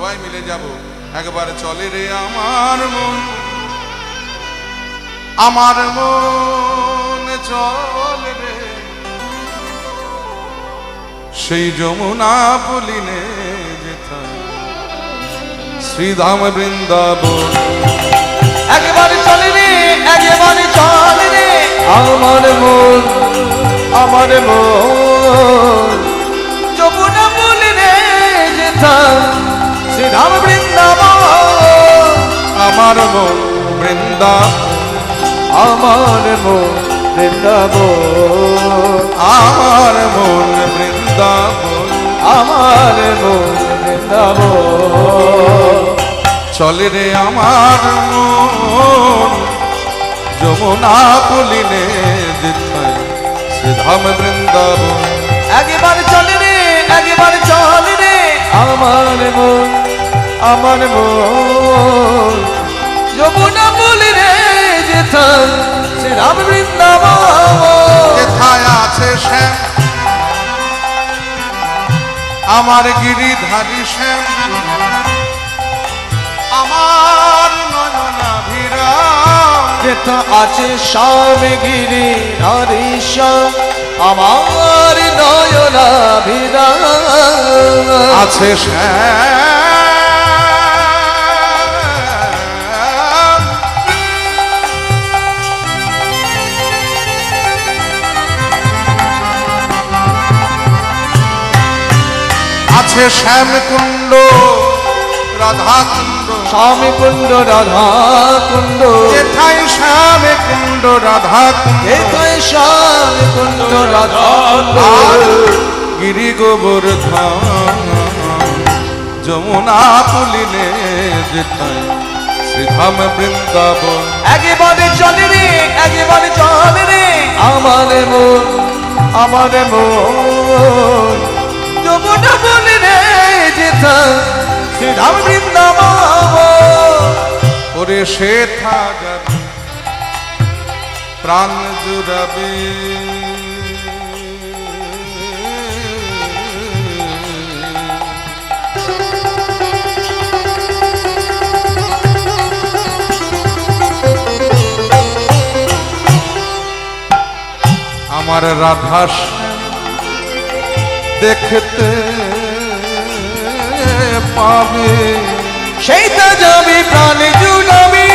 সবাই মিলে যাব একবার চলে রে আমার মন, আমার মন চলে রে সেই যমুনা পুলিনে যেথায় শ্রীধাম বৃন্দাবন। একবার চলে রে, একবার চলে রে আমার মন, আমার মন যমুনা পুলিনে যেথায় শ্রীধাম বৃন্দাবন। আমার মন বৃন্দাবন, আমার মন বৃন্দাবন, আমার মন বৃন্দাবন, আমার মন বৃন্দাবন। চলে রে আমার মন যমুনা পুলিনে যেথায় শ্রীধাম বৃন্দাবন। একবার চলে রে, একবার চলে রে আমার মন, আমার মন যমুনা পুলিনে যেথায় শ্রীরাম বৃন্দাবন। যেথায় আছে শ্যাম আমার গিরিধারী শ্যাম, আমার নয়নাভিরাম। যেথা আছে শ্যাম গিরি হরিশ্যাম আমার নয়নাভিরাম। আছে শ্যাম আছে শ্যাম কুণ্ড রাধা কুণ্ড, শ্যাম কুণ্ড রাধা কুণ্ড, যেথায় শ্যাম কুণ্ড রাধা কুণ্ড, যেথায় শ্যাম কুণ্ড রাধা আর কুণ্ড। গিরি গোবর্ধন যমুনা পুলিনে যেথায় শ্রীধাম বৃন্দাবন। একেবারে চলে রে, একেবারে চলে রে আমার মন, আমার মন যমুনা পুলিনে যেথায় শ্রীধাম বৃন্দাবন। ওরে সেথা যাবে প্রাণ জুড়াবে আমার রাধা দেখতে পাবে, সেইটা যাবে প্রাণ জুড়াবে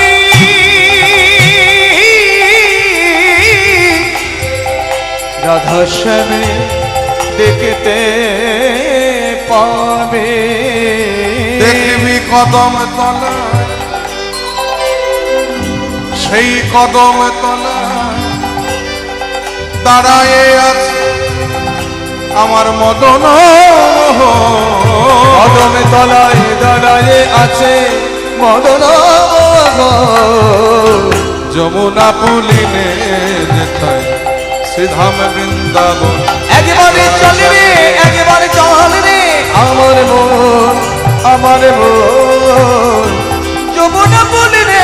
রাধা শ্যামে দেখতে পাবে। দেখবি কদম তলায়, সেই কদম তলায় দাঁড়ায়ে আছে আমার মদন মোহন। কদম তলায় দাঁড়ায়ে আছে মদন মোহন। যমুনা পুলিনে যেথায় শ্রীধাম বৃন্দাবন। একবারে চলে রে, একবারে চলে রে আমার মন, আমার মন যমুনা পুলিনে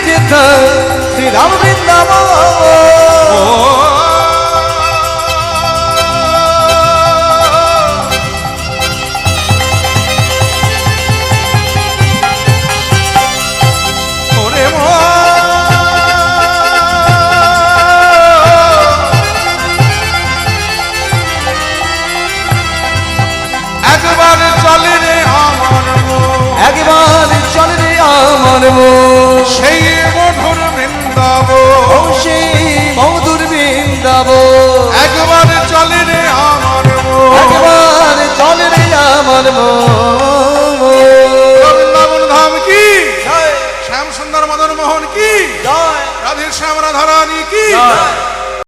যেথায় শ্রীরাম বৃন্দাবন। ওরে একবার চলে রে আমার মন, একবার চলে রে আমার মন সেই মধুর বৃন্দাবন। সেই মধুর বৃন্দাবন। একবার চলে রে আমার মন, একবার চলে রে আমার মন। বৃন্দাবন ধাম কি, জয় শ্যাম সুন্দর মদন মোহন কি, জয় রাধে শ্যাম রাধা রানী কি। জয়।